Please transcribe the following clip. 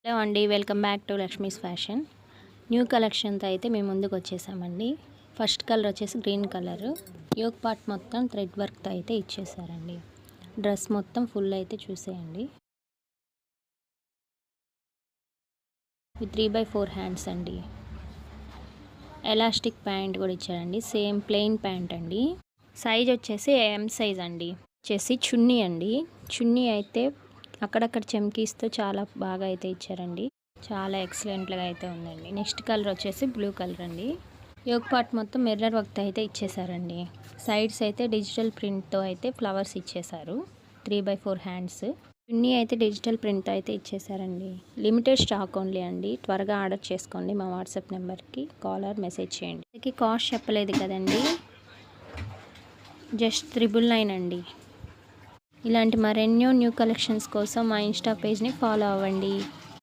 Hello అండి, welcome back to Lakshmi's fashion. New కలెక్షన్తో అయితే మేము ముందుకు వచ్చేసామండి. ఫస్ట్ కలర్ వచ్చేసి గ్రీన్ కలర్. యోక్ పార్ట్ మొత్తం థ్రెడ్ వర్క్తో అయితే ఇచ్చేసారండి. డ్రెస్ మొత్తం ఫుల్ అయితే చూసేయండి. 3/4 హ్యాండ్స్ అండి. ఎలాస్టిక్ ప్యాంట్ కూడా ఇచ్చారండి. సేమ్ ప్లెయిన్ ప్యాంట్ అండి. సైజ్ వచ్చేసి ఎం సైజ్ అండి. వచ్చేసి చున్నీ అండి. చున్నీ అయితే అక్కడక్కడ చెమ్కీస్తో చాలా బాగా అయితే ఇచ్చారండి. చాలా ఎక్సలెంట్గా అయితే ఉందండి. నెక్స్ట్ కలర్ వచ్చేసి బ్లూ కలర్ అండి. యోక్ పార్ట్ మొత్తం మిర్రర్ వర్క్ అయితే ఇచ్చేసారండి. సైడ్స్ అయితే డిజిటల్ ప్రింట్తో అయితే ఫ్లవర్స్ ఇచ్చేసారు. 3/4 హ్యాండ్స్. చున్నీ అయితే డిజిటల్ ప్రింట్తో అయితే ఇచ్చేసారండి. లిమిటెడ్ స్టాక్ ఓన్లీ అండి. త్వరగా ఆర్డర్ చేసుకోండి. మా వాట్సాప్ నెంబర్కి కాల్ ఆర్ మెసేజ్ చేయండి. దీనికి కాస్ట్ చెప్పలేదు కదండి, జస్ట్ 999 అండి. ఇలాంటి మరెన్నో న్యూ కలెక్షన్స్ కోసం మా ఇన్స్టా పేజ్ని ఫాలో అవ్వండి.